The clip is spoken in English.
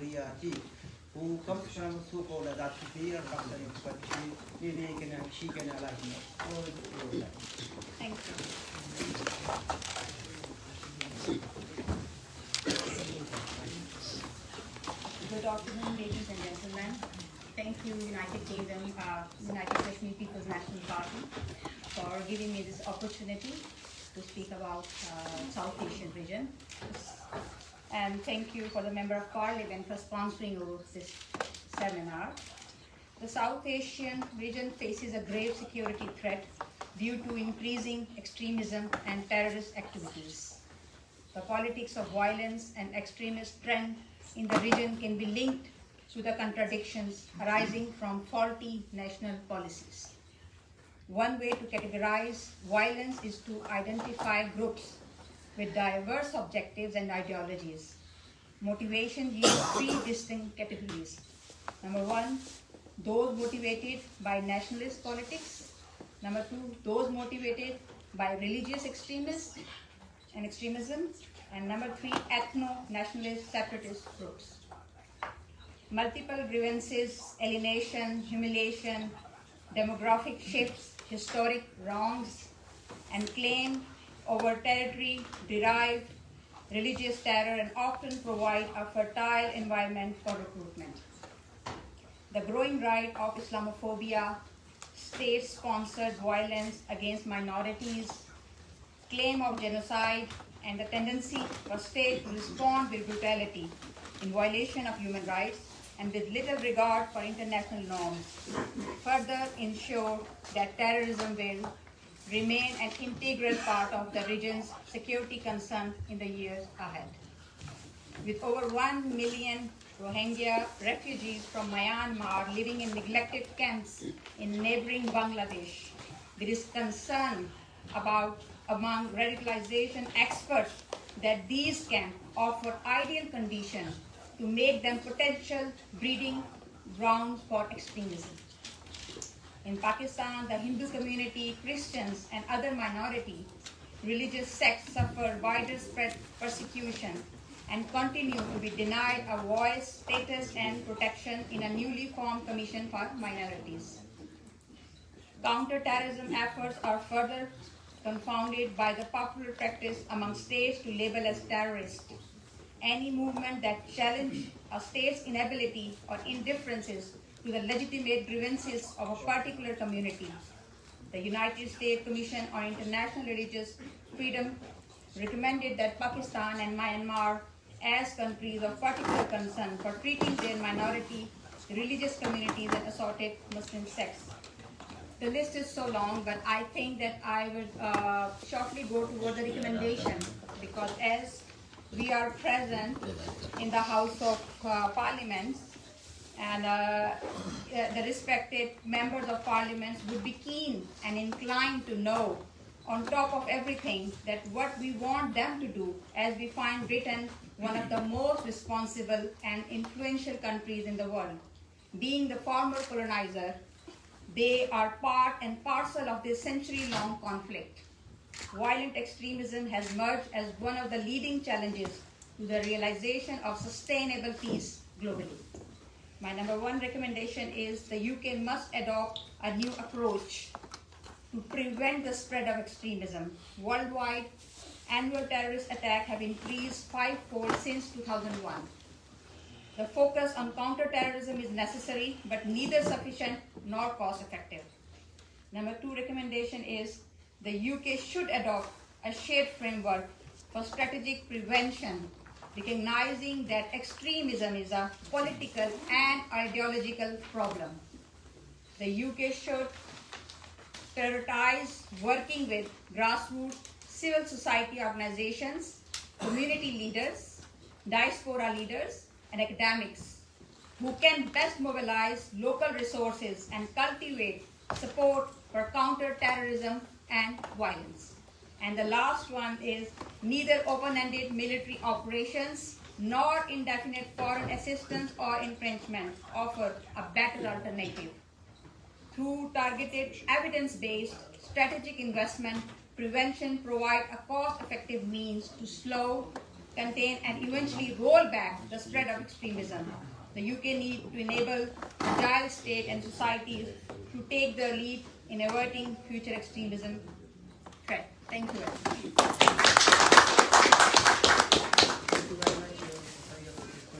Faria Attique, who comes from so-called that severe doctor, but she can like me. Thank you. Good afternoon, ladies and gentlemen. Thank you, United Kashmir People's National Party, for giving me this opportunity to speak about South Asian region. And thank you for the Member of Parliament for sponsoring this seminar. The South Asian region faces a grave security threat due to increasing extremism and terrorist activities. The politics of violence and extremist trend in the region can be linked to the contradictions arising from faulty national policies. One way to categorize violence is to identify groups with diverse objectives and ideologies. Motivation yields three distinct categories. Number one, those motivated by nationalist politics. Number two, those motivated by religious extremism. And number three, ethno-nationalist separatist groups. Multiple grievances, alienation, humiliation, demographic shifts, historic wrongs, and claim over territory derive religious terror and often provide a fertile environment for recruitment. The growing rise of Islamophobia, state-sponsored violence against minorities, claim of genocide, and the tendency for states to respond with brutality in violation of human rights and with little regard for international norms further ensure that terrorism will remain an integral part of the region's security concern in the years ahead. With over 1 million Rohingya refugees from Myanmar living in neglected camps in neighboring Bangladesh, there is concern among radicalization experts that these camps offer ideal conditions to make them potential breeding grounds for extremism. In Pakistan, the Hindu community, Christians, and other minority religious sects suffer widespread persecution and continue to be denied a voice, status, and protection in a newly formed Commission for Minorities. Counter-terrorism efforts are further confounded by the popular practice among states to label as terrorist any movement that challenge a state's inability or indifferences to the legitimate grievances of a particular community. The United States Commission on International Religious Freedom recommended that Pakistan and Myanmar, as countries of particular concern, for treating their minority religious communities and assorted Muslim sects. The list is so long, but I think that I will shortly go toward the recommendation, because as we are present in the House of Parliament, and the respected members of Parliament would be keen and inclined to know, on top of everything, that what we want them to do, as we find Britain one of the most responsible and influential countries in the world. Being the former colonizer, they are part and parcel of this century-long conflict. Violent extremism has emerged as one of the leading challenges to the realization of sustainable peace globally. My number one recommendation is the UK must adopt a new approach to prevent the spread of extremism. Worldwide, annual terrorist attacks have increased fivefold since 2001. The focus on counter-terrorism is necessary, but neither sufficient nor cost-effective. Number two recommendation is the UK should adopt a shared framework for strategic prevention, recognizing that extremism is a political and ideological problem. The UK should prioritize working with grassroots civil society organizations, community leaders, diaspora leaders, and academics who can best mobilize local resources and cultivate support for counter-terrorism and violence. And the last one is neither open-ended military operations nor indefinite foreign assistance or entrenchment offer a better alternative. Through targeted evidence-based strategic investment, prevention provides a cost-effective means to slow, contain and eventually roll back the spread of extremism. The UK needs to enable agile state and societies to take the lead in averting future extremism threat. Thank you very much.